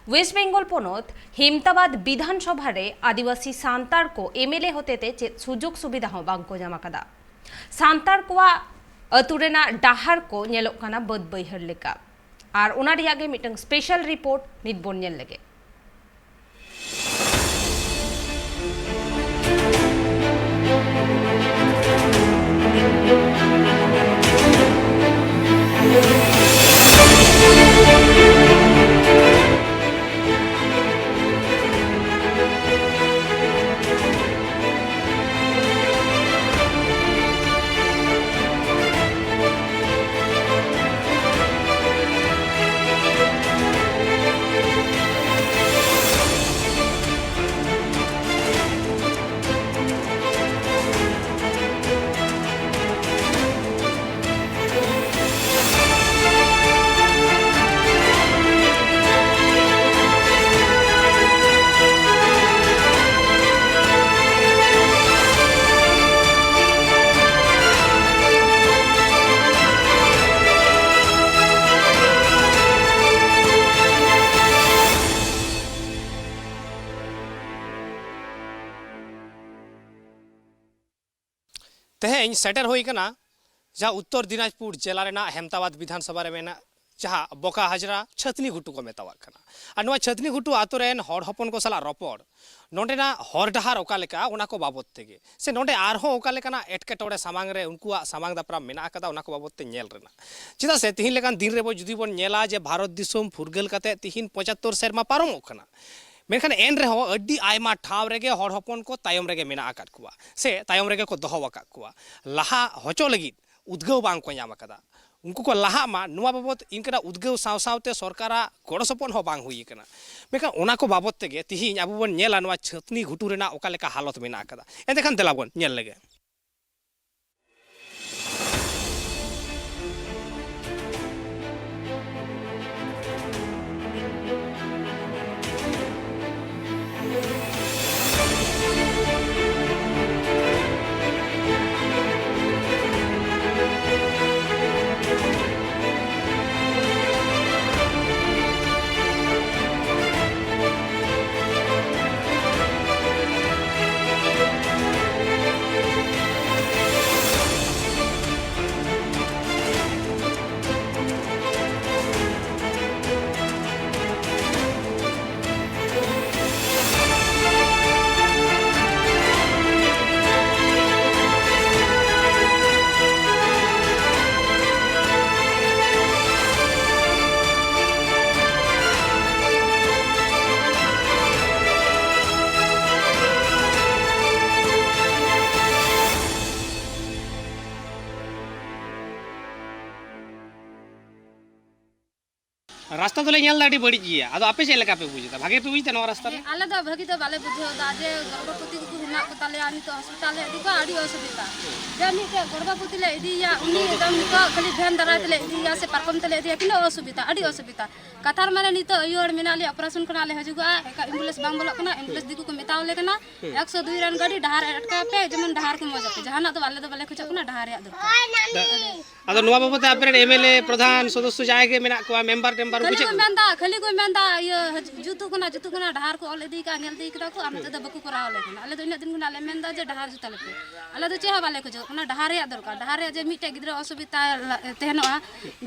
Waste Bengal पनत Hemtabad विधानसभा रे आदिवासी सांतार को MLA होते चेत सुजोग सुविधा हो बांको जाम आकादा। सांतार को अतु रेना डाहार को नेलोग काना बद बैहर लेका आर ओना रिया गे मिटंग स्पेशल रिपोर्ट नित बोन नेल लगे। तेहें सेटर होई कना जहाँ उत्तर दिनाजपुर जिला रेना हेमताबाद विधानसभा रे मेना जहाँ बोका हाजरा छतनी घुटू को मेतावा कना और छतनी घुटू आतो रेन हर हपन को सला रपड़ नोडेना हर डहार ओका लेका ओना को बाबत तेगे से नोडे आरहो ओका लेकाना एटकेटोड़े सामांग रे उनकुआ सामांग दापराम मेना आकादा ओना को बाबत ते नेल रेना चिदा से तिहिन लेकान दिन रे बो जुदी बोन नेला जे भारत दिसोम फुरगल काते तिहिन 75 सेरमा पारमो कना मेनखान एन रहो अड्डी आयमा ठाव रेगे हर हपन को तायम रेगे मेना आकाद कुआ से तायम रेगे को दोहो आकाद कुआ लाहा होचो लगिद उद्गव बांग को ᱧᱟᱢ आकादा उनको को लाहा मा नुआ बाबत इनकरा उद्गव सावसावते सरकारा गड़सपन हो बांग हुई कना मेका ओना को बाबत तेगे तिहिन आबो बन नेला नुआ छतनी घुटू रेना ओका लेका हालत मेना आकादा एंदेखान देला बन नेल लेगे। रास्ता तो लेल दाडी बड़ी गया आदो आपे चेले का पे बुझता भागे पे बुझता न रास्ता रे आले दा भागी तो बाले बुझो दाजे गर्भवती को हुना को ताले आनी तो अस्पताल रे दिको आडी असुविधा जानी के गर्भवती ले इदी या उनी एकदम को खाली ध्यान दराते ले इदी या से पारकम तले इदी किनो असुविधा आडी असुविधा कथार माने नी तो योर मिनाली ऑपरेशन कना ले हजुगा एका एम्बुलेंस बांग बोलो कना एम्बुलेंस दिको को मेताव ले कना 102 रन गाड़ी डहार अटका पे जमन डहार को मजा पे जहाना तो बाले खुचा कना डहार या दो आदो नुआ बाबते आपरे एमएलए प्रधान सदस्य जायगे मेना को मेंबर टेम्बर बुझे खाली को मेंदा ये जुतु कना डहार को ऑल इदी का नेल दी कदा को आनते द बकु कराव ले कना आले दो इन दिन कना ले मेंदा जे डहार जुता ले आले दो चेहा बाले खुजो कना डहार या दरकार डहार या जे मिटे गिद्रा असुविधा तेहनोआ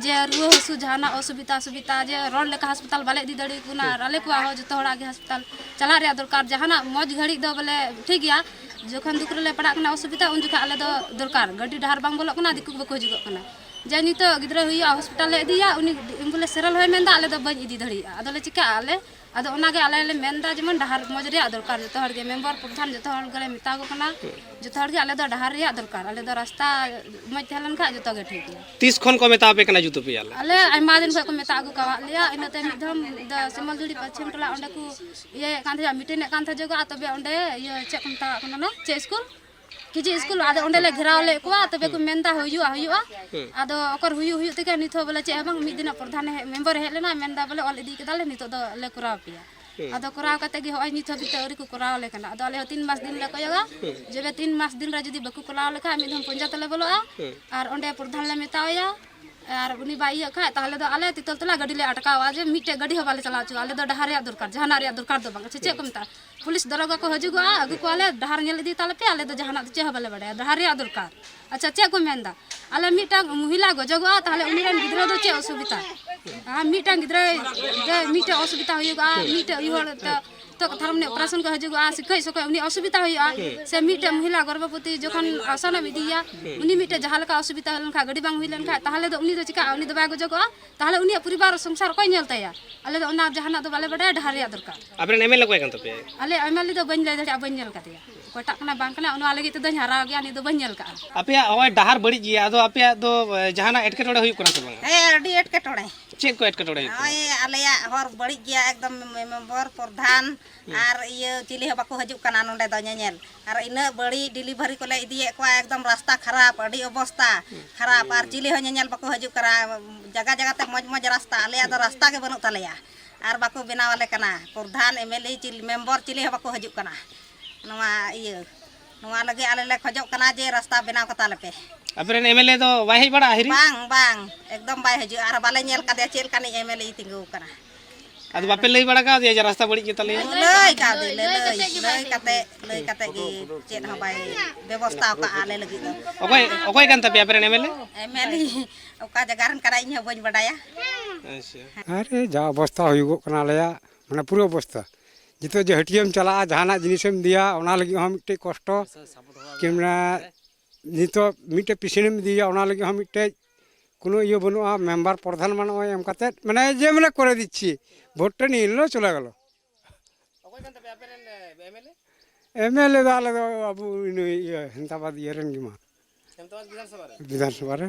जे रुवा हसु जहाना असुविधा जे रोड लेका अस्पताल बाले इदी दड़ी कुना आले को हो जतो हड़ा के अस्पताल चला रे दरकार जहाना मौज घड़ी दो बोले ठीक गया जोखन दुकरे ले पड़ा कना असुविधा उन जुका आले दो दरकार गाड़ी डहार बांग बोलो कना दिकु बको हजुगो कना जे नितो गिद्रा हुइया हॉस्पिटल ले इदिया उनी एम्बुलेंस सेरल होय मेंदा आले दो बन इदी धड़िया आदोले चिका आले आदो ओनागे आले ले मेंदा जेमन डहार मौज रे दरकार जतो हड़ के मेंबर प्रधान जतो हड़ गरे मिता को कना जतो हड़ के आले दो डहार रे दरकार आले दो रास्ता मज थलन खा जतो गे ठीक 30 खन को मेता पे कना जुतो पे आले आइमा दिन को मेता को कावा लिया इनते मिधम द सिमल जुड़ी पश्चिम टला ओंडे को ये कांथे मिटिन कांथे जगह तबे ओंडे ये चेक मता कना ना चे स्कूल किजी स्कूल आदो ओंडे ले घेराव ले को तबे को मेंदा हुयुआ आदो ओकर हुयु तके निथो बोले चे बांग मिद दिन प्रधान मेंबर हे लेना मेंदा बोले ऑल इदी केदाले नितो दो ले कराव पिया आदो कराव कते गे होय निथो बिते औरी को कराव ले कना आदो ले 3 मास दिन ले कोयगा जेबे 3 मास दिन रे जदी बकु कराव लेखा मिदम पंजा तले बोलोआ आर ओंडे प्रधान ले मेतावया और उनी बाई खा ताहले दो आले तितल तला गाड़ी ले अटकावा जे मिटे गाड़ी हवाले चला चु आले दो डहार दरकार जहाना रे दरकार दो बांग चे को मता पुलिस दरोगा को हजुगा अगु को आले डहार नेल दी ताले पे आले दो जहाना चे हवाले बड़े डहार दरकार अच्छा चे को मेंदा आले मिटा महिला गजगवा ताहले उनी रन गिद्रा दो चे असुविधा हां मिटा गिद्रा जे मिटे असुविधा होयुगा मिटे इहोर तो धर्म ने ऑपरेशन को हजुगा सिखै सको उनी असुविधा होया से मिटे महिला गर्भवती जखन आसन विदिया उनी मिटे जहाल का असुविधा हलन खा गडी बांग हुइलन खा ताहले दो उनी दो चिका उनी दो बागो जगो ताहले उनी परिवार संसार कोइ नेलतया आले दो ना जहाना दो बाले बडा ढारिया दरकार आपरे एमएलए कोय कंत पे आले एमएलए दो बन ले दे बन नेल कातिया कोटा कना बांग कना उना लगे तो दन हरा गया नि दो बन नेल का आपे ओय डहार बड़ी जी आदो आपे दो जहाना एटकेटोड़े हुई कोना से बांग ए अडी एटकेटोड़े चेक को एटकेटोड़े ओए आलेया हर बड़ी गया एकदम मेंबर प्रधान आर ये चिली ह बाको हजु कना नोंडे दो नेल आर इना बड़ी डिलीवरी को ले इदिए को एकदम रास्ता खराब अडी अवस्था खराब आर चिली ह नेल बाको हजु करा जगह जगह ते मज मज रास्ता आलेया दो रास्ता के बनु तलेया आर बाको बनावाले कना प्रधान एमएलए चिली मेंबर चिली ह बाको हजु कना नवा ये नवा लगे आले ले खजो कना जे रास्ता बनाव कता लेपे आपरे एमएलए दो वाही बड़ा हिरी बांग बांग एकदम बाय हजु आर बाले नेल कादे चेल कानी एमएलए तिंगु कना आदो बापे लई बड़ा का जे रास्ता बड़ी के तले लई का दे लई काते गी चेत ह बाय व्यवस्था का आले लगी दो ओकोय कंत पे आपरे एमएलए एमएलए ओका जगह रन करा इᱧ बन बडाया अच्छा अरे जा अवस्था हुई कना लेया माने पूरा अवस्था जितो जे हटियम चला जहाना जिनिसम दिया ओना लगी हम मिटे कष्ट कि माने नितो मिटे पिछनेम दिया ओना लगी हम मिटे कोनो इयो बनुआ मेंबर प्रधान मानो एम काते माने जे माने करे दिच्छी भोट निलो चला गेलो ओकोय कंत पे आपरे एमएलए एमएलए दाले दो अबु हंताबाद येरन गिमा हेमताबाद विधानसभा रे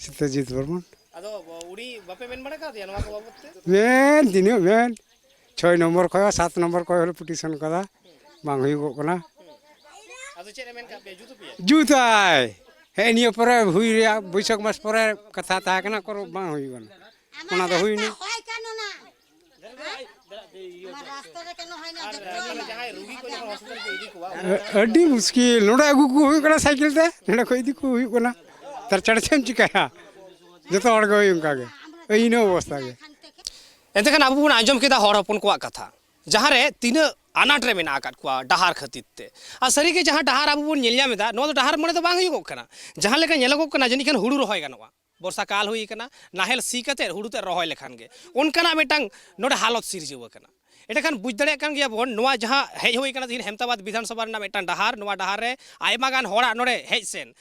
सत्यजीत बर्मन आदो उड़ी बापे मेन बड़ा का दिया नवा को बाबते मेन दिनो मेन 6 नंबर खय 7 नंबर खय हलो पिटिशन कदा बांग हुई कना आदो चेरे मेन का पे जुतु पे जुताय हे नियो परे हुई रे बैसाख मास परे कथा ता कना करो बांग हुई कना ओना तो हुई नि होय कानो ना रास्ता रे कानो होय ना जहां रोगी को जहां हॉस्पिटल पे इदी को अड्डी मुश्किल नोडा अगु को हुई कना साइकिल ते नडा को इदी को हुई कना तर चढ़छम चिकाया जतो हड़ गई उनका के एइनो अवस्था के एतखान आबो बन आंजम केदा हर हपन को कथा जहां रे तीन आनाट रे मेना आकात को डहार खतित ते आ सरी के जहां डहार आबो बन नेलया मेदा नो तो डहार मने तो बांग हुई कना जहां लेका नेलगो कना जनी खान हुड़ू रहोय गनवा वर्षा काल हुई कना नाहेल सी कते हुड़ू ते रहोय लेखान गे उनकना मेटांग नोडे हालत सिरजेव कना एटाखान बुझ दड़े कान गया बन नोआ जहां हेज हुई कना दिन हेमताबाद विधानसभा ना मेटांग डहार नोआ डहार रे आयमा गान होड़ा नोडे हेज सेन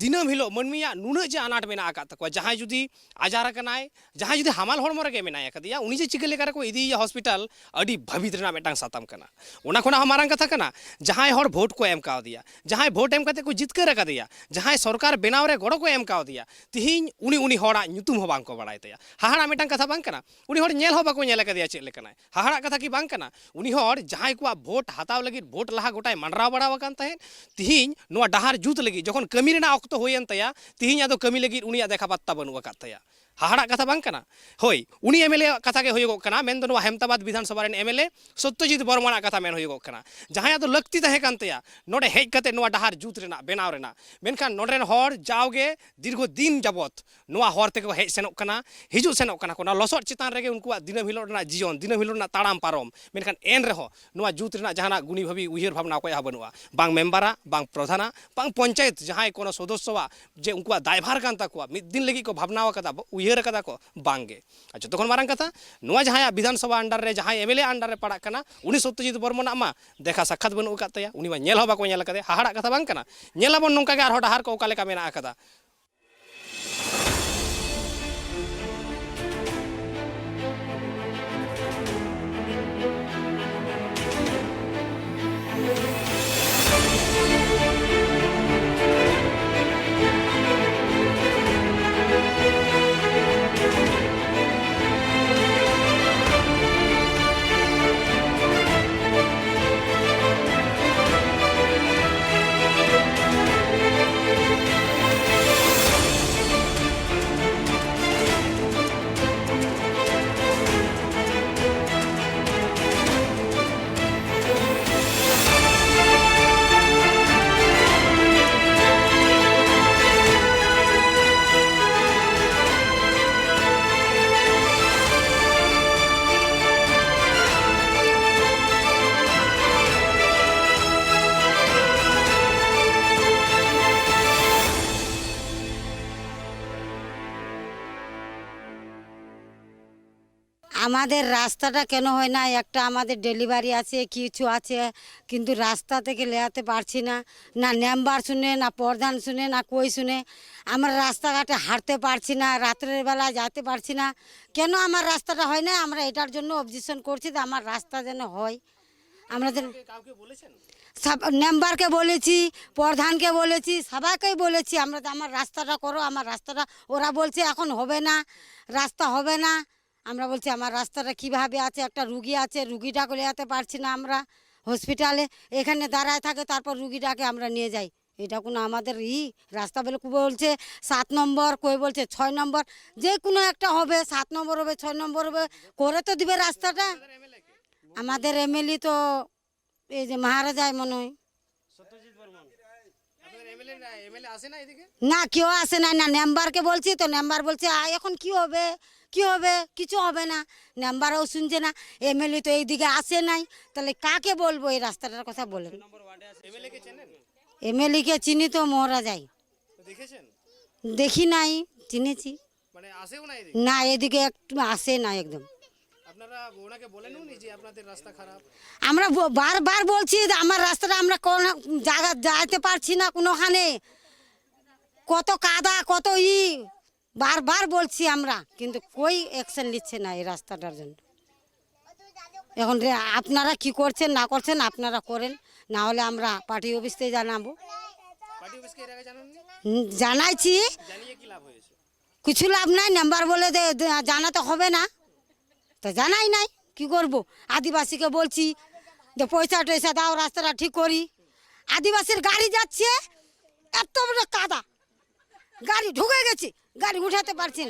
दिनम हिलो मनमिया नुना जे आनाट मेना आका तक जहां जुदी आजार कनाय जहां जुदी हमाल हड़मो रे मेना कदिया उनी जे चिके लेकर को इदी हॉस्पिटल अडी भवित रे मेटांग सातम कना ओना खोना हमारा कथा कना जहां हड़ वोट को एम का दिया जहां वोट एम कते को जितकर का दिया जहां सरकार बनाव रे गड़ो को एम का दिया तिहिन उनी हड़ा nyutum हो बांग को बड़ाय तया हाहाड़ा मेटांग कथा बांग कना उनी हड़ नेल हो बाको नेल का दिया चेले कना हाहाड़ा कथा की बांग कना उनी हड़ जहां को वोट हताव लगी वोट लहा गोटाय मंडरा बड़ा वकान तहेन तिहिन नो डहार जुत लगी जखन कमी रेना तो होयन तया तिहिन आदो कमी लगी उनिया देखा पत्ता बनु अकात तया हाहाड़ा कथा बांग कना होय उनी एमएलए कथा के होयगो कना मेन दो हेमताबाद विधानसभा रेन एमएलए सत्यजीत बर्मन कथा मेन होयगो कना जहां आदो लक्ति तहे कान तया नोडे हेज कते नोआ डहार जुत रेना बेनाव रेना मेनखान नोडरेन हर जावगे दीर्घ दिन जबत नोआ हर ते को हेज सेनोक कना हिजु सेनोक कना कोना लसट चितान रेगे उनको दिनम हिलो रेना जीवन दिनम हिलो रेना ताड़ाम पारम मेनखान एन रेहो नोआ जुत रेना जहाना गुनी भाबी उहिर भावना को बनुआ बांग मेंबरा बांग प्रधाना बांग पंचायत जहां कोनो सदस्यवा जे उनको दायभार कान ताकुआ मिद दिन लगी को भावना कदा उहिर कदा को बांगे अच्छा तखन मारंग कथा नोआ जहां विधानसभा अंडर रे जहां एमएलए अंडर रे पड़ा कना उनी सत्यजीत बर्मन मा देखा साक्षात बनु कातया उनी मा नेल हो बाको नेल कदे हाहाड़ा कथा बांग कना नेलाबन नोंका के आर डहार को ओका लेका मेना कदा আমাদের রাস্তাটা কেন হয় না, একটা আমাদের ডেলিভারি আছে কিছু আছে, কিন্তু রাস্তা থেকে লেয়াতে পারছি না, না মেম্বার শুনে, না প্রধান শুনে, না কই শুনে। আমরা রাস্তাঘাটে হাঁটতে পারছি না, রাত্রের বেলা যেতে পারছি না। কেন আমার রাস্তাটা হয় না, আমরা এটার জন্য অবজেকশন করছি যে আমার রাস্তা যেন হয়। আমাদের সব মেম্বারকে বলেছি, প্রধানকে বলেছি, সবাইকেই বলেছি আমরা যে আমার রাস্তাটা করো, আমার রাস্তাটা। ওরা বলছে এখন হবে না, রাস্তা হবে না। আমরা বলছি আমার রাস্তাটা কিভাবে আছে, একটা রুগী আছে, রুগীটাকে যেতে পারছি না আমরা হসপিটালে, এখানে দাঁড়ায় থাকে, তারপর রুগীটাকে আমরা নিয়ে যাই। এটা কোনো আমাদের রাস্তা বলে বলছে 7 নম্বর, কই বলছে 6 নম্বর, যে কোনো একটা হবে, 7 নম্বর হবে, 6 নম্বর হবে, করে তো দিবে রাস্তাটা। আমাদের এমএলএ তো এই যে মহারাজায় মনে হয় না, কেউ আসে না। না মেম্বারকে বলছি তো মেম্বার বলছে এখন কি হবে, কি হবে, কিছু হবে না। মেম্বারও শুনছে না, এমএলএ তো এইদিকে আসে নাই, তাহলে কাকে বলবো এই রাস্তাটার কথা বলেন। এমএলএকে চিনি তো মহারাজায়, দেখি নাই, চিনেছি না, এদিকে একটু আসে না একদম। আমরা বারবার বলছি যে আমার রাস্তাটা আমরা কোন জায়গা যাইতে পারছি না, কোনোখানে কত কাদা, কত বারবার বলছি আমরা, কিন্তু কই অ্যাকশন নিচ্ছে না এই রাস্তাটার জন্য। এখন আপনারা কি করছেন না করছেন আপনারা করেন, না হলে আমরা পার্টি অফিস থেকে জানাবো। জানাইছি, কিছু লাভ নাই, নাম্বার বলে জানাতে হবে না, তো জানাই নাই, কি করব। আদিবাসীকে বলছি যে পয়সা টয়সা দাও, রাস্তাটা ঠিক করি। আদিবাসীর গাড়ি যাচ্ছে, এত বড় কাদা, গাড়ি ঢুকে গেছে, গাড়ি উঠাতে পারছেন।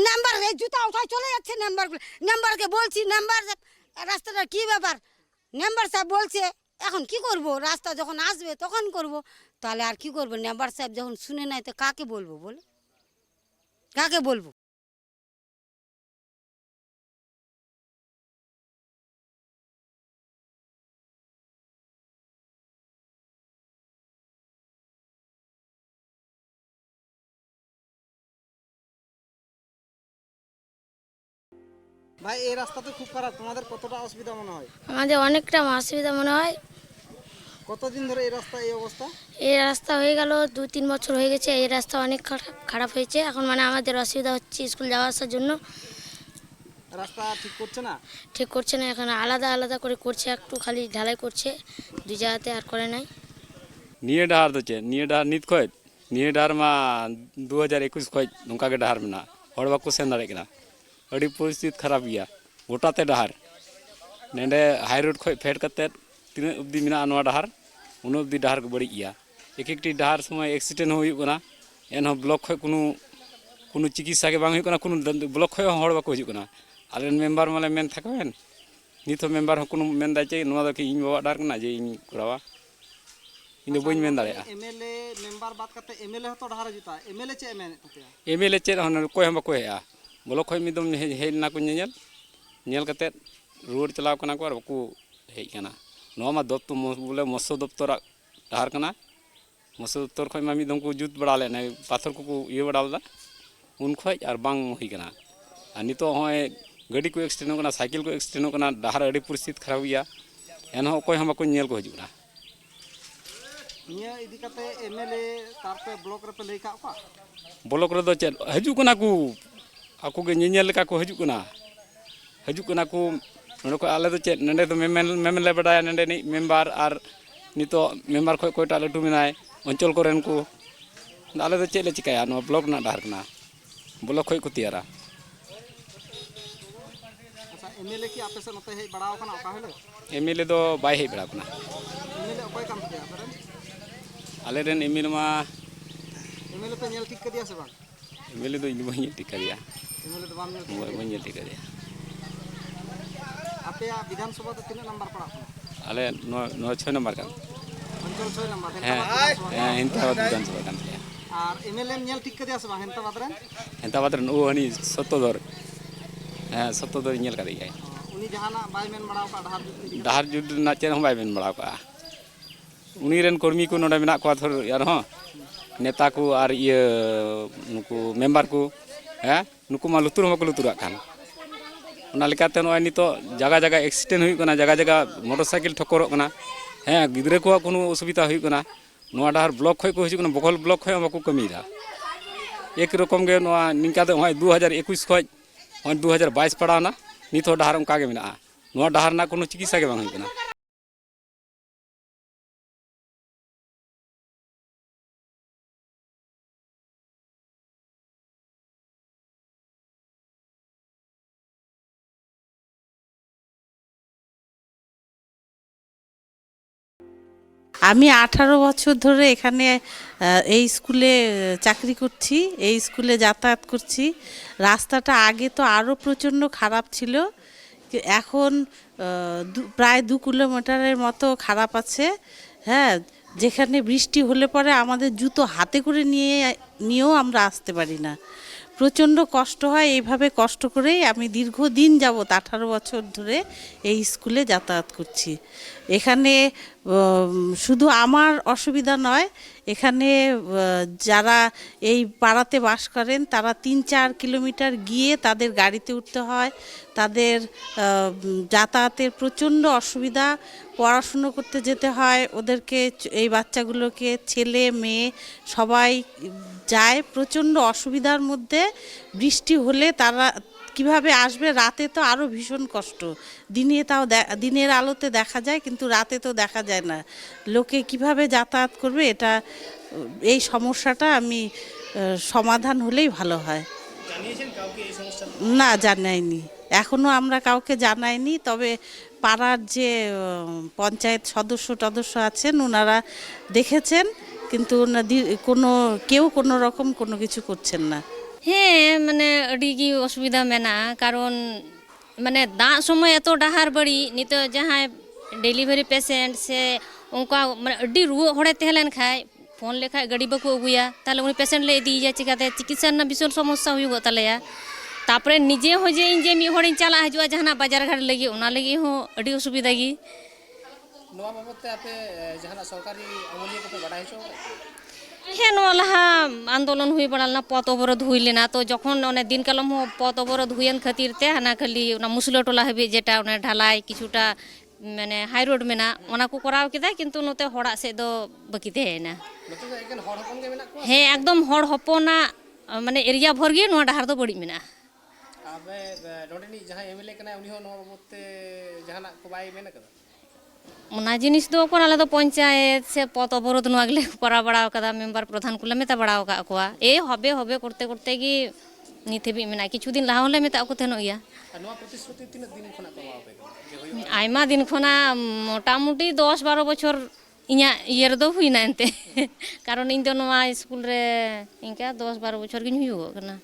নাম্বার এই জুতা উঠায় চলে যাচ্ছে, নাম্বারকে বলছি, নাম্বার রাস্তাটা কি ব্যাপার, নাম্বার সাহেব বলছে এখন কি করব, রাস্তা যখন আসবে তখন করব। তাহলে আর কি করবো, নাম্বার সাহেব যখন শুনে নাই তো কাকে বলবো, বলে কাকে বলবো। ভাই এই রাস্তা তো খুব খারাপ, তোমাদের কতটা অসুবিধা মনে হয়? আমাদের অনেকটা অসুবিধা মনে হয়। কতদিন ধরে এই রাস্তা এই অবস্থা? এই রাস্তা হয়ে গেল 2-3 বছর হয়ে গেছে, এই রাস্তা অনেক খারাপ হয়েছে। এখন আমাদের অসুবিধা হচ্ছে স্কুল যাওয়া আসার জন্য। রাস্তা ঠিক করছে না? ঠিক করছে না, এখন আলাদা আলাদা করে করছে, একটু খালি ঢালাই করছে, 2 জায়গাতে আর করে নাই। নিয়ে ডাহার ᱫᱚ ᱪᱮᱫ ᱱᱤᱭᱟᱹ ᱰᱟᱦᱟᱨ ᱱᱤᱛ ᱠᱷᱚᱡ ᱱᱤᱭᱟᱹ ᱰᱟᱦᱟर ᱢᱟ 2021 ᱠᱷᱚᱡ ᱱᱚᱝᱠᱟ ᱜᱮ ᱰᱟᱦᱟर ᱢᱮᱱᱟᱜᱼᱟ, ᱦᱚᱲ ᱵᱟᱠᱚ ᱥᱮᱱ ᱫᱟᱲᱮᱭᱟᱜ ᱠᱟᱱᱟ, ᱟᱹᱰᱤ ᱯᱚᱨᱤᱥᱛᱷᱤᱛᱤ ᱠᱷᱟᱨᱟᱯ ᱜᱮᱭᱟ ᱜᱚᱴᱟᱛᱮ ᱰᱟᱦᱟर। ᱱᱚᱰᱮ ᱦᱟই ᱨᱳᱰ ᱠᱷᱚᱡ ᱯᱷᱮᱰ ᱠᱟᱛᱮᱫ ᱛᱤᱱᱟᱹᱜ ᱚᱵᱫᱤ ᱢᱮᱱᱟᱜᱼᱟ ᱱᱚᱣᱟ ᱰᱟᱦᱟर, ᱩᱱᱟᱹᱜ ᱚᱵᱫᱤ ᱰᱟᱦᱟर ᱠᱚ ᱵᱟᱹᱲᱤᱡ ᱜᱮᱭᱟ। ᱮᱠ-ᱮᱠᱴᱤ ᱰᱟᱦᱟर ᱥᱚᱢᱚᱭ ᱮᱠᱥᱤᱰᱮন্ট ᱦᱚᱸ ᱦᱩᱭᱩᱜ ᱠᱟᱱᱟ, ᱮᱱᱦᱚᱸ ᱵᱞᱚᱠ ᱠᱷᱚᱡ কোনো চিকিৎসা ᱜᱮ ᱵᱟᱝ ᱦᱩᱭᱩᱜ ᱠᱟᱱᱟ, কোনো ᱵᱞᱚᱠ ᱠᱷᱚᱡ ᱦᱚᱸ ᱦᱚᱲ ᱵᱟᱠᱚ ᱦᱤᱡᱩᱜ ᱠᱟᱱᱟ। ᱟᱞᱮᱨᱮᱱ ᱢᱮম্ᱵᱟᱨ ᱢᱟᱞᱮ ᱢᱮᱱ ᱛᱷᱟᱠᱟᱣᱮᱱ, ᱱᱤᱛ ᱦᱚᱸ ᱢᱮম্ᱵᱟর ᱦᱚᱸ কোনো ᱢᱮᱱᱫᱟ ᱡᱮ ᱱᱚᱣᱟ ᱫᱚ ᱠᱤ ᱤᱧ ᱵᱟᱵᱟᱣᱟᱜ ᱰᱟᱦᱟᱨ ᱠᱟᱱᱟ ᱡᱮ ᱤᱧ ᱠᱚᱨᱟᱣᱟ, ᱤᱧ ᱫᱚ ᱵᱟᱹᱧ ᱢᱮᱱ ᱫᱟᱲᱮᱭᱟᱜᱼᱟ। এমএলএ মেম্বার বাদ কাতে এমএলএ হতো ডাহার জুতা, এমএলএ ᱪᱮᱫ ᱢᱮᱱᱮᱫ ᱛᱟᱯᱮᱭᱟ? ᱮᱢᱮᱞᱮ ᱪᱮᱫ ᱦᱚᱸ ᱚᱠᱚᱭ ᱦᱚᱸ ᱵᱟᱠᱚ ᱦᱮᱡᱼᱟ, ᱵᱞᱚᱠ ᱠᱷᱚᱡ ᱢᱤᱫ ᱫᱚᱢ ᱦᱮᱡ ᱞᱮᱱᱟ ᱠᱚ ᱧᱮᱞ ᱠᱟᱛᱮᱫ ᱨᱩᱣᱟᱹᱲ ᱪᱟᱞᱟᱣ ᱠᱟᱱᱟ ᱠᱚ ᱟᱨ ᱵᱟᱠᱚ ᱦᱮᱡ ᱠᱟᱱᱟ। ᱱᱚᱣᱟ ᱢᱟ ᱫᱚᱯᱛᱚᱨ ᱵᱚᱞᱮ ᱢᱚৎᱥᱚ ᱫᱚᱯᱛᱚᱨᱟᱜ ᱰᱟᱦᱟর ᱠᱟᱱᱟ, ᱢᱚৎᱥᱚ ᱫᱚᱯᱛᱚᱨ ᱠᱷᱚᱡ ᱢᱟ ᱢᱤᱫ ᱫᱚᱢ ᱠᱚ ᱡᱩᱛ ᱵᱟᱲᱟ ᱞᱮᱱᱟ, ᱯᱟᱛᱷᱚᱨ ᱠᱚᱠᱚ ᱤᱭᱟᱹ ᱵᱟᱲᱟ ᱞᱮᱫᱟ, ᱩᱱ ᱠᱷᱚᱡ ᱟᱨ ᱵᱟᱝ ᱦᱩᱭ ᱠᱟᱱᱟ। ᱟᱨ ᱱᱤᱛᱚᱜ ᱦᱚᱸᱜᱼᱚᱭ ᱜᱟᱹᱰᱤ ᱠᱚ ᱮᱠᱥᱤᱰᱮন্ᱴᱚᱜ ᱠᱟᱱᱟ, ᱥᱟᱭᱠᱮᱞ ᱠᱚ ᱮᱠᱥᱤᱰᱮন্ᱴᱚᱜ ᱠᱟᱱᱟ, ᱰᱟᱦᱟর ᱟᱹᱰᱤ ᱯᱚᱨᱤᱥᱛᱷᱤᱛᱤ ᱠᱷᱟᱨᱟপ ᱜᱮᱭᱟ, ᱮᱱᱦᱚᱸ ᱚᱠᱚᱭ ᱦᱚᱸ ᱵᱟᱠᱚ ᱧᱮᱞ ᱠᱚ ᱦᱤᱡᱩᱜ ᱠᱟᱱᱟ। ᱱᱤᱭᱟᱹ ᱤᱫᱤ ᱠᱟᱛᱮ ᱮᱢএলএ ᱛᱟᱨᱯᱚᱨ ᱵᱞᱚᱠ ᱨᱮᱯᱮ ᱞᱟᱹᱭ ᱠᱟᱜ ᱠᱚᱣᱟ? ᱵᱞᱚᱠ ᱨᱮᱫᱚ ᱪᱮᱫ ᱦᱤᱡᱩᱜ ᱠᱟᱱᱟ ᱠᱚ, ᱟᱠᱚ ᱜᱮ ᱧᱮᱧᱮᱞ ᱞᱮᱠᱟ ᱠᱚ ᱦᱤᱡᱩᱜ ᱠᱟᱱᱟ ᱠᱚ। ᱱᱚᱰᱮ ᱠᱷᱚᱡ ᱟᱞᱮ ᱫᱚ ᱪᱮᱫ ᱱᱚᱰᱮ ᱫᱚ ᱢᱮᱢᱮᱱ ᱞᱮ ᱵᱟᱰᱟᱭᱟ, ᱱᱚᱰᱮᱱᱤᱡ ᱢᱮᱢᱵᱟᱨ ᱟᱨ ᱱᱤᱛᱚᱜ ᱢᱮᱢᱵᱟর ᱠᱷᱚᱡ ᱚᱠᱚᱭᱴᱟᱜ ᱞᱟᱹᱴᱩ ᱢᱮᱱᱟᱭ ᱚᱧᱪᱚᱞ ᱠᱚᱨᱮᱱ ᱠᱚ, ᱟᱞᱮ ᱫᱚ ᱪᱮᱫ ᱞᱮ ᱪᱤᱠᱟᱹᱭᱟ, ᱱᱚᱣᱟ ᱵᱞᱚᱠ ᱨᱮᱱᱟᱜ ᱰᱟᱦᱟর ᱠᱟᱱᱟ, ᱵᱞᱚᱠ ᱠᱷᱚᱡ ᱠᱚ ᱛᱮᱭᱟᱨᱟ। আচ্ছা এমএলএ কি আপে সে নতে হেজ বাড়াও কানা অকা হলে? এমএলএ ᱫᱚ ᱵᱟᱭ ᱦᱮᱡ ᱵᱟᱲᱟᱣ ᱠᱟᱱᱟ। এমএলএ অকয় কাম ᱛᱟᱯᱮᱭᱟ ᱟᱯᱮᱨᱮᱱ? ᱟᱞᱮᱨᱮᱱ ᱮᱢএলএ ᱢᱟ এমএলএ ᱯᱮ ᱧᱮᱞ ᱴᱷᱤᱠ ᱠᱟᱫᱮᱭᱟ ᱥᱮ ᱵᱟᱝ? ᱮᱢএলএ ᱫᱚ ᱤᱧ ᱫᱚ ᱵᱟᱹᱧ ᱧᱮᱞ ᱴᱷᱤᱠ ᱠᱟᱫᱮᱭᱟ, এমএলএ ᱫᱚ ᱵᱟᱢ ᱧᱮᱞ ᱴᱷᱤᱠ ᱵᱟᱹᱧ ᱧᱮᱞ ᱴᱷᱤᱠ ᱠᱟᱫᱮᱭᱟ। ᱟᱯᱮᱭᱟᱜ ᱵᱤধান ᱥᱚভᱟ ᱫᱚ ᱛᱤᱱᱟᱹᱜ ᱱᱟম্ᱵᱟᱨ ᱯᱟᱲᱟᱜ ᱠᱟᱱᱟ? ᱟᱞᱮ ᱱᱚᱣᱟ 6 ᱱᱟম্ᱵᱟᱨ ᱠᱟᱱᱟ। অঞ্চল 6 নাম্বার ᱦᱮᱸ ᱦᱮᱸ হিন্তাবাদ বিধানসভা ᱠᱟᱱ ᱛᱟᱞᱮᱭᱟ। আর এমএলএ ᱧᱮᱞ ᱴᱷᱤᱠ ᱠᱟᱫᱮᱭᱟ ᱥᱮ ᱵᱟᱝ হেন্তাবাদ ᱨᱮᱱ? হিন্তাবাদ ᱨᱮᱱ ᱳ ᱦᱟᱹᱱᱤ ᱥᱚᱛᱚᱫᱚᱨ, ᱦᱮᱸ ᱥᱚᱛᱚᱫᱚᱨ ᱧᱮᱞ ᱠᱟᱫᱮ ᱜᱮᱭᱟᱭ। উনি জাহানাᱜ ᱵᱟᱭ ᱢᱮᱱ ᱵᱟᱲᱟᱣ ᱠᱟᱜ ᱰᱟᱦᱟর ᱡᱩᱛ ᱤᱫᱤ? ᱰᱟᱦᱟᱨ ᱡᱩᱛ ᱨᱮᱱᱟᱜ ᱪᱮᱫ ᱦᱚᱸ ᱵᱟᱭ ᱢᱮᱱ ᱵᱟᱲᱟᱣ ᱠᱟᱜᱼᱟ। ᱩᱱᱤ ᱨᱮᱱ ᱠᱚᱨᱢᱤ ᱠᱚ ᱱᱚᱰᱮ ᱢᱮᱱᱟᱜ ᱠᱚᱣᱟ ᱛᱷᱚᱨ ᱟᱨᱦᱚᱸ, नेता को और ये नुकु मेम्बर को हैं नुकु मा लुतुर हमारे लुतुराग खान उना लेकाते नोय नितो जगह जगह एक्सीडेंट हुई कना जगह जगह मोटरसाइकिल ठोकरक कना हैं गिद्रे को कोनो असुविधा हुई कना नोआ डहार ब्लॉक खय को हिजुक कना बगल ब्लॉक खय बाको कमीदा एक रकम गे नोआ निंका दे होय 2021 खय होय 2022 पड़ावना नित हो डहार उनका गे मेना नोआ डहार ना कोनो चिकित्सा गे बांग हुई कना আমি 18 বছর ধরে এখানে এই স্কুলে চাকরি করছি, এই স্কুলে যাতায়াত করছি। রাস্তাটা আগে তো আরও প্রচণ্ড খারাপ ছিল, এখন প্রায় 2 কিলোমিটারের মতো খারাপ আছে। হ্যাঁ, যেখানে বৃষ্টি হলে পরে আমাদের জুতো হাতে করে নিয়েও আমরা আসতে পারি না, প্রচণ্ড কষ্ট হয়। এইভাবে কষ্ট করেই আমি দীর্ঘদিন যাবত 18 বছর ধরে এই স্কুলে যাতায়াত করছি। এখানে শুধু আমার অসুবিধা নয়, এখানে যারা এই পাড়াতে বাস করেন তারা 3-4 কিলোমিটার গিয়ে তাদের গাড়িতে উঠতে হয়, তাদের যাতায়াতের প্রচণ্ড অসুবিধা। পড়াশুনো করতে যেতে হয় ওদেরকে, এই বাচ্চাগুলোকে ছেলে মেয়ে সবাই যায় প্রচণ্ড অসুবিধার মধ্যে। বৃষ্টি হলে তারা কিভাবে আসবে, রাতে তো আরও ভীষণ কষ্ট। দিনে তাও দিনের আলোতে দেখা যায়, কিন্তু রাতে তো দেখা যায় না। লোকে কিভাবে যাতায়াত করবে, এই সমস্যাটা আমি সমাধান হলেই ভালো হয়। না, জানাইনি, এখনও আমরা কাউকে জানাইনি। তবে পাড়ার যে পঞ্চায়েত সদস্য আছেন ওনারা দেখেছেন, কিন্তু কেউ কোনো রকম কোনো কিছু করছেন না। হ্যাঁ, মানে আᱹᱰᱤ ᱜᱮ অসুবিধা মেনা, কারণ মানে দাগ সময় এত ডাহার বাড়ি নিত যাহাই ডেলিভারি পেশেন্ট সে উনকা মানে আᱹᱰᱤ রুয়া হড়ে তেহে লেন খায় ফোন লেখায় গাড়ি বাকু আগুয়া, তাহলে উনি পেশেন্ট লে ইদিয়া চিকাতে চিকিৎসা না বিশাল সমস্যা হুᱭᱩᱜ তালেয়া। তারপরে নিজে হো যে ইন যে মি হড়িন চালা হজুয়া জাহানা বাজার ঘাট লাগি ওনা লাগি হো আᱹᱰᱤ অসুবিধা গি। নোয়া বাবদতে আপে জাহানা সরকারি আমলিয়া কো বাড়াই হচো? হ্যাঁ, নোয়া লাহা আন্দোলন হুই বাড়াল না, পথ অবরোধ হুই লেনা। তো যখন অনেক দিন কালম হো পথ অবরোধ হুইয়েন খাতির তে হানা খালি ওনা মুসলো টোলা হাবি যেটা ওনা ঢালাই কিছুটা মানে হাই রোড মেনা ওনা কো করাও কেদা, কিন্তু নতে হড়া সে দো বাকি তেহে না। নতে একেন হড় হপন গে মেনা কো? হ্যাঁ, একদম হড় হপনা মানে এরিয়া ভর গে নোয়া ডাহার দো বড়ি মেনা। আবে নডেনি যাহা এমএলএ কানা উনি হো নোয়া বাবদতে জাহানা কো বাই মেনা কদা? ওনা জিনিস দো কোন আলাদা পঞ্চায়েত সে পথ অবরোধ নোয়াগলে করা বাড়াও কাদা মেম্বার প্রধান কুলা মেতা বাড়াও কা কোয়া এ হবে করতে করতে গি নিতে বি মেনা কিছুদিন লাহ হলে মেতা কো থেনো ইয়া। আর নোয়া প্রতিশ্রুতি তিন দিন খনা কো আবে যে হই আইমা দিন খনা মোটামুটি 10-12 বছর ইয়া ইয়ার দো হুইনা এনতে, কারণ ইন দো নোয়া স্কুল রে ইনকা 10-12 বছর গিন হুইও কানা।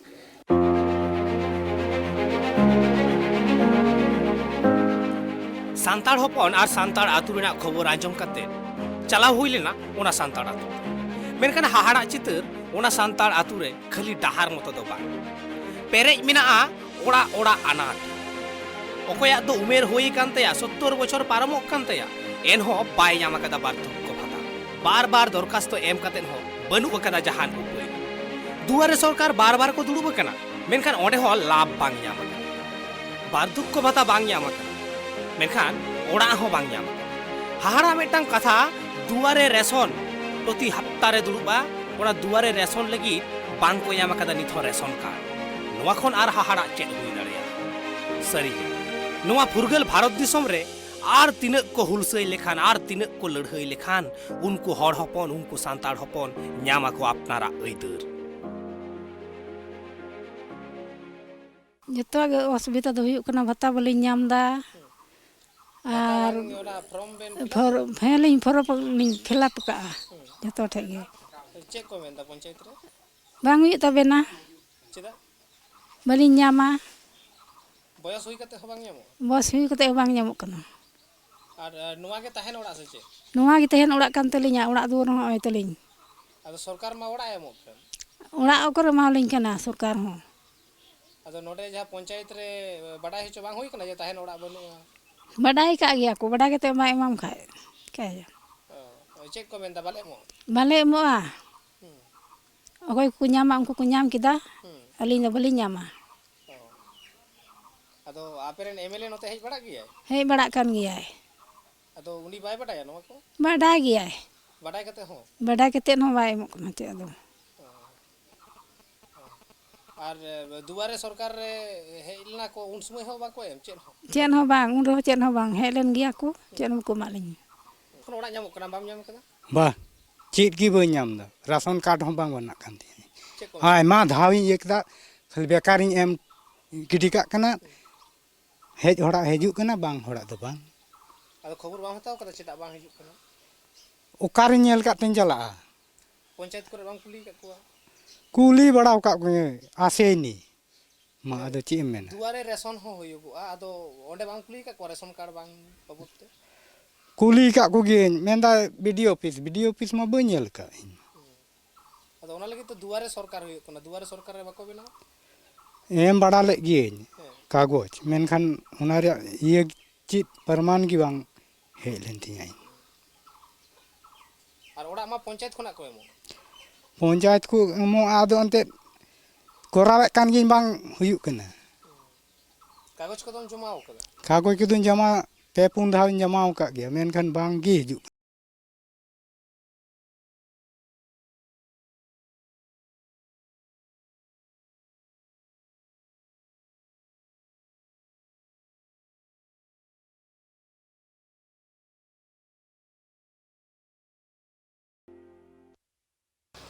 সান্তাড় হপন আর সান্তাড় আতু রেনা খবর আঞ্জম কাতে চালাও হুই লেনা ওনা সান্তাড় আতু। মেনখান হাহাড়া চিতর ওনা সান্তাড় আতু রে খালি ডাহার মতো দো বাং পেরেজ মেনাআ ওড়া ওড়া আনাট। অকয়া দো উমের হই কান তায়া 70 বছর পারমক কান তায়া এনহ বাই ᱧᱟᱢ ᱟᱠᱟᱫᱟ বার্ধক্য ভাতা। বারবার দরখাস্ত এম কাতেন হ বানু আকাদা জাহান উপায়। দুয়ারে সরকার বারবার কো দুড়ুব কানা, মেনখান অঁᱰᱮ হ লাভ বাং ᱧᱟᱢ ᱟᱠᱟᱫᱟ। বার্ধক্য ভাতা বাং ᱧᱟᱢ ᱟᱠᱟᱫᱟ, মেনখান ওড়া হ বাং ᱧᱟᱢ ᱟᱠᱟᱫᱟ। হাহাড়া মেটাং কথা দুয়ারে রেশন প্রতি হাপ্তারে দুড়ুবা ওনা দুয়ারে রেশন লাগি বাং কো ᱧᱟᱢ ᱟᱠᱟᱫᱟ নিথ রেশন কার্ড। নোয়া খন আর হাহাড়া চেদ হুই দাড়িয়া সারি নোয়া ফুরগল ভারত দিশম রে আর তিনক को हुलसई लेखान और तिनक को लड़हई लेखान उनको हड़ हपन उनको सांताड़ हपन ᱧᱟᱢᱟ को अपनारा अइदर। जतो गे असुविधा दो हुयुग कना भत्ता बोली ᱧᱟᱢ दा और फॉर्म लिंग फिलअप का जतो ठे गे चेक को मेंदा पंचायत रे बांग हुयुग तबेना चेदा बली ᱧᱟᱢᱟ बयस हुई कते बांग ᱧᱟᱢो बस हुयुग कते बांग ᱧᱟᱢᱚᱜ कना। और नोआ गे तहन ओड़ा से चे नोआ गे तहन ओड़ा कान तलिᱧᱟ ओड़ा दुआर हो आय तलिኝ अदो सरकार मा ओड़ा एमो पे ओड़ा ओकर मालिኝ कना सरकार हो। अदो नोडे जहा पंचायत रे बड़ा हिचो बांग हुई कना जे तहन ओड़ा बनुआ बडाई का गया को बडा के ते मा एमाम खाय काय चेक को मेंदा बाले मो बाले मोआ ᱚᱠᱚᱭ ᱠᱚ ᱧᱟᱢᱟ ᱩᱱᱠᱩ ᱠᱚ ᱧᱟᱢ ᱠᱮᱫᱟ ᱟᱹᱞᱤᱧ ᱫᱚ ᱵᱟᱹᱞᱤᱧ ᱧᱟᱢᱟ ᱟᱫᱚ ᱟᱯᱮᱨᱮᱱ ᱮᱢᱮᱞᱮ ᱱᱚᱛᱮ ᱦᱮᱡ ᱵᱟᱲᱟᱜ ᱜᱮᱭᱟᱭ? ᱦᱮᱡ ᱵᱟᱲᱟᱜ ᱠᱟᱱ ᱜᱮᱭᱟᱭ ᱟᱫᱚ ᱩᱱᱤ ᱵᱟᱭ ᱵᱟᱰᱟᱭᱟ ᱱᱚᱣᱟ ᱠᱚ? ᱵᱟᱰᱟᱭ ᱜᱮᱭᱟᱭ ᱵᱟᱰᱟᱭ ᱠᱟᱛᱮ ᱦᱚᱸ? ᱵᱟᱰᱟᱭ ᱠᱟᱛᱮᱫ ᱦᱚᱸ ᱵᱟᱭ ᱮᱢᱚᱜ ᱠᱟᱱᱟ ᱪᱮᱫ ᱫᱚ আর দুয়ারে সরকার রে হেজ লেনা কো উন সময় হো বাকো এম ᱪᱮᱫ ᱦᱚᱸ ᱵᱟᱝ ᱩᱱ ᱨᱮᱦᱚᱸ ᱪᱮᱫ ᱦᱚᱸ ᱵᱟᱝ ᱦᱮᱡ ᱞᱮᱱ ᱜᱮᱭᱟ ᱠᱚ ᱪᱮᱫ ᱦᱚᱸ ᱵᱟᱠᱚ ᱮᱢᱟᱜ ᱞᱤᱧᱟ এখন ওড়াᱜ ᱧᱟᱢᱚᱜ ᱠᱟᱱᱟ ᱵᱟᱢ ᱧᱟᱢ ᱠᱟᱫᱟ? ᱵᱟ ᱪᱮᱫ ᱜᱮ ᱵᱟᱹᱧ ᱧᱟᱢ ᱮᱫᱟ ᱨᱟᱥᱚᱱ ᱠᱟᱨᱰ ᱦᱚᱸ ᱵᱟᱝ ᱵᱮᱱᱟᱜ ᱠᱟᱱ ᱛᱤᱧᱟᱹ ᱪᱮᱫ ᱠᱚ ᱟᱭᱢᱟ ᱫᱷᱟᱣᱤᱧ ᱤᱭᱟᱹ ᱠᱮᱫᱟ ᱠᱷᱟᱹᱞᱤ ᱵᱮᱠᱟᱨᱤᱧ ᱮᱢ ᱜᱤᱰᱤ ᱠᱟᱜ ᱠᱟᱱᱟ ᱦᱮᱡ ᱦᱚᱲᱟᱜ ᱦᱤᱡᱩᱜ ᱠᱟᱱᱟ ᱵᱟᱝ ᱦᱚᱲᱟᱜ ᱫᱚ ᱵᱟᱝ ᱟᱫᱚ ᱠᱷᱚᱵᱚᱨ ᱵᱟᱢ ᱦᱟᱛᱟᱣ ᱠᱟᱫᱟ ᱪᱮᱫᱟᱜ ᱵᱟᱝ ᱦᱤᱡᱩᱜ ᱠᱟᱱᱟ? ᱚᱠᱟᱨᱤᱧ ᱧᱮᱞ ᱠᱟᱜ ᱛᱤᱧ ᱪᱟᱞᱟᱜᱼᱟ ᱯᱚᱧᱪᱟᱭᱮᱛ ᱠᱚᱨᱮ ᱵᱟᱢ ᱠᱩᱞᱤ ᱠᱟᱜ ᱠᱚᱣᱟ? ᱠᱩᱞᱤ ᱵᱟᱲᱟ ᱟᱠᱟᱫ ᱠᱚᱣᱟᱹᱧ ᱟᱥᱮᱭᱱᱤ ᱢᱟ ᱟᱫᱚ ᱪᱮᱫ ᱮᱢ ᱢᱮᱱᱟ দুয়ারে রেশন হো হইᱩᱜᱚᱜᱼᱟ ᱟᱫᱚ ᱚᱸᱰᱮ ᱵᱟᱢ ᱠᱩᱞᱤ ᱠᱟᱜ ᱠᱚᱣᱟ রেশন কার্ড ᱵᱟᱝ ᱵᱟᱵᱚᱫ ᱛᱮ? ᱠᱩᱞᱤ ᱠᱟᱜ ᱠᱚᱜᱮᱭᱟᱹᱧ ᱢᱮᱱᱫᱟ ᱵᱤᱰᱤᱳ ᱚᱯᱷᱤᱥ ᱢᱟ ᱵᱟᱹᱧ ᱧᱮᱞ ᱠᱟᱜ ᱤᱧ ᱟᱫᱚ ᱚᱱᱟ ᱞᱟᱹᱜᱤᱫ ᱛᱚ দুয়ারে সরকার ᱦᱩᱭᱩᱜ ᱠᱟᱱᱟ দুয়ারে সরকার ᱨᱮ ᱵᱟᱠᱚ ᱵᱮᱱᱟᱣᱟ? ᱮᱢ ᱵᱟᱲᱟ ᱞᱮᱫ ᱜᱤᱭᱟᱹᱧ ᱠᱟᱜᱚᱡᱽ ᱢᱮᱱᱠᱷᱟᱱ ᱚᱱᱟ ᱨᱮᱭᱟᱜ ᱤᱭᱟᱹ ᱪᱮᱫ ᱯᱨᱚᱢᱟᱱ ᱜᱮ ᱵᱟᱝ ᱦᱮᱡ ᱞᱮᱱ ᱛᱤᱧᱟᱹ ᱟᱨ ᱚᱲᱟᱜ ᱢᱟ ᱯᱚᱧᱪᱟᱭᱮᱛ ᱠᱷᱚᱱᱟᱜ ᱠᱚ ᱮᱢᱚᱜᱼᱟ ᱯᱚᱧᱪᱟᱭᱮᱛ ᱠᱚ ᱮᱢᱚᱜᱼᱟ ᱟᱫᱚ ᱮᱱᱛᱮᱫ ᱠᱚᱨᱟᱣᱮᱫ ᱠᱟᱱ ᱜᱤᱭᱟᱹᱧ ᱵᱟᱝ ᱦᱩᱭᱩᱜ ᱠᱟᱱᱟ ᱠᱟᱜᱚᱡᱽ ᱠᱚᱫᱚᱢ ᱡᱚᱢᱟᱣ ᱠᱟᱫᱟ? ᱠᱟᱜᱚᱡᱽ ᱠᱚᱫᱚᱧ ᱡᱚᱢᱟ 3-4 ᱫᱷᱟᱣᱤᱧ ᱡᱚᱢᱟᱣ ᱟᱠᱟᱫ ᱜᱮᱭᱟ ᱢᱮᱱᱠᱷᱟᱱ ᱵᱟᱝ ᱜᱮ ᱦᱤᱡᱩᱜ ᱠᱟᱱᱟ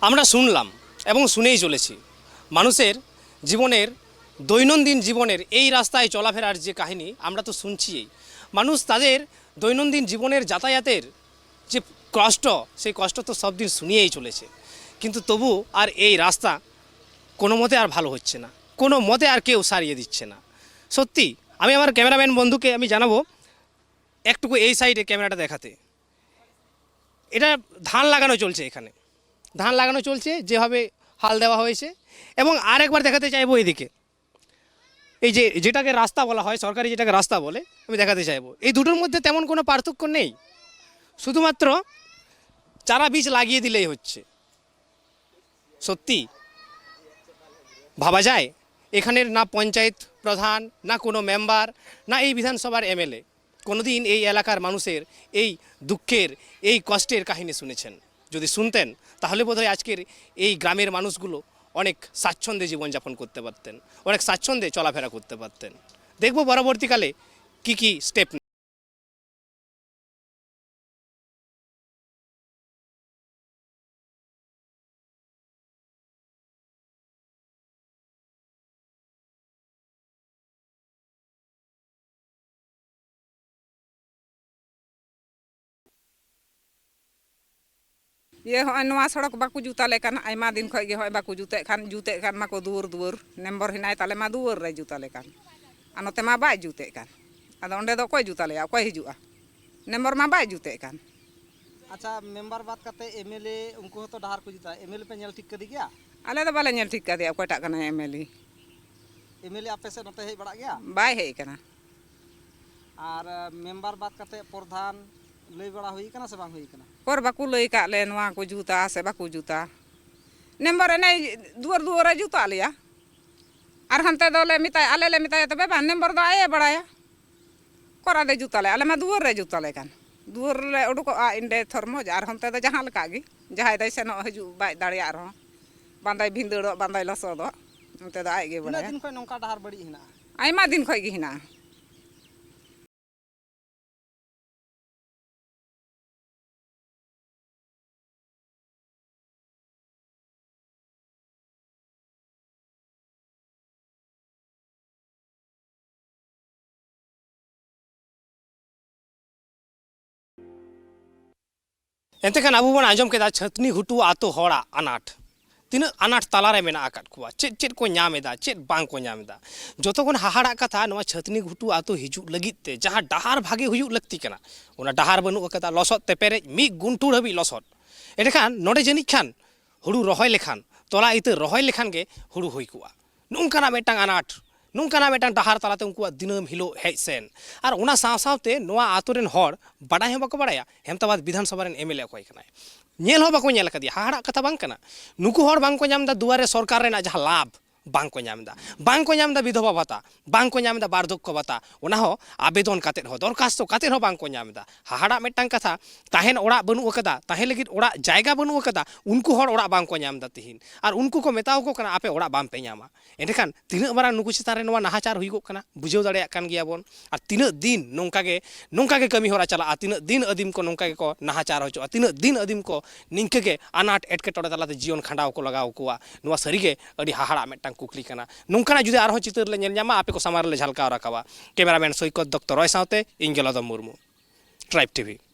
আমরা শুনলাম এবং শুনেই চলেছি মানুষের জীবনের দৈনন্দিন জীবনের এই রাস্তায় চলাফেরার যে কাহিনী আমরা তো শুনছিই মানুষ তাদের দৈনন্দিন জীবনের যাতায়াতের যে কষ্ট সেই কষ্ট তো সব দিন শুনিয়েই চলেছে কিন্তু তবু আর এই রাস্তা কোনো মতে আর ভালো হচ্ছে না কোনো মতে আর কেউ সারিয়ে দিচ্ছে না সত্যি আমি আমার ক্যামেরাম্যান বন্ধুকে আমি জানাবো একটুকু এই সাইডে ক্যামেরাটা দেখাতে এটা ধান লাগানো চলছে এখানে ধান লাগানো চলছে যেভাবে হাল দেওয়া হয়েছে এবং আরেকবার দেখাতে চাইবো এদিকে এই যে যেটাকে রাস্তা বলা হয় সরকারি যেটাকে রাস্তা বলে আমি দেখাতে চাইবো এই দুটোর মধ্যে তেমন কোনো পার্থক্য নেই শুধুমাত্র চারা বীজ লাগিয়ে দিলেই হচ্ছে সত্যি ভাবা যায় এখানের না পঞ্চায়েত প্রধান না কোনো মেম্বার না এই বিধানসভার এমএলএ কোনোদিন এই এলাকার মানুষের এই দুঃখের এই কষ্টের কাহিনী শুনেছেন যদি শুনতেন তাহলে বোধহয় আজকের এই গ্রামের মানুষগুলো অনেক স্বাচ্ছন্দ্যে জীবনযাপন করতে পারতেন অনেক স্বাচ্ছন্দ্যে চলাফেরা করতে পারতেন দেখব পরবর্তীকালে কি কি স্টেপ ये हॉय नवा सड़क बाकू जुताले कान आयमा दिन खय गे हॉय बाकू जुते खान माको दुवर नंबर हिनाय ताले मा दुवर रे जुताले कान अनोते मा बाय जुते कान आदो ओंडे दो कोय जुताले कोय हिजुआ नंबर मा बाय जुते कान अच्छा मेंबर बात करते एमएलए उनको तो डहार को जुता एमएलए पे नेल ठीक कर दी गया आले दो बाले नेल ठीक कर दिया कोयटा कान एमएलए आपे से नते हे बड़ा गया बाय हे काना और मेंबर बात करते प्रधान लई बड़ा हुई काना से बांग हुई काना पर बाकू लई का ले नवा को जुता से बाकू जुता नंबर ने दुवर जुता लिया और हमते दो ले मिताय आले ले मिताय तबे बा नंबर दो आए बड़ाया कोरा दे जुता ले आले मा दुवर रे जुता ले कान दुवर ले उडुको आ इंडे थर्मोज और हमते दो जहां लका गी जहाय दै सेनो हजु बाय दाड़िया रहो बांदाय भिंदड़ो बांदाय लसोदो हमते दो आए गे बड़ा दिन खय नोंका डहार बड़ी हिना आयमा दिन खय गी हिना एंतेखान आबो बन आंजम केदा छतनी घुटू आतो हड़ा अनाट तीन अनाट तालारे मेना आकाट कुआ चेद चेद को ᱧᱟᱢᱮᱫᱟ चेद बांग को ᱧᱟᱢᱮᱫᱟ जतोखन हाहाड़ा कथा नवा छतनी घुटू आतो हिजु लगिते जहां डहार भागे हुयु लगती कना ओना डहार बनु कदा लसत ते पेरे मी गुंटुर हबी लसत एडेखान नोडे जनी खान हुड़ू रहोय लेखान तोला इते रहोय लेखान गे हुड़ू हुई कुआ नुंकाना मेटांग अनाट नुंकाना मेटांग डहार तालाते उनकुआ दिनम हिलो हेज सेन और ओना साव सावते नोआ आतोरेन हर बाडाय हं बाको बाडाया हेमताबाद विधानसभा रेन एमएलए अकय कनाय nyel ho bako nyel kadia hahara kata bang kana nuku hor bang ko nyam da duare sorkar rena jaha labh bang ko nyam da bidhoba bhata bang ko nyam da bardhokyo bhata ona ho abedon katet ho dorkasto katet ho bang ko nyam da hahara metang katha tahen ora banu akada tahen lagit ora jayga banu akada unku hor ora bang ko nyam da tihin ar unku ko metaw ko kana ape ora bam pe nyama endekan tinak marang nuku chitare nowa nahachar huigok kana bujhew dareyak kan giya bon ar tinak din nongka ge kami hora chala tinak din adim ko nongka ge ko nahachar hocho tinak din adim ko ningke ge anat etketore talate jiyon khandaw ko lagaw kowa nowa sarige adi hahara metang kukli kana nongkana judi arho chitar le nyel nyama ape ko samar le jhalkaw rakawa cameraman soikot dr roy saute ingelado murmu Tribe TV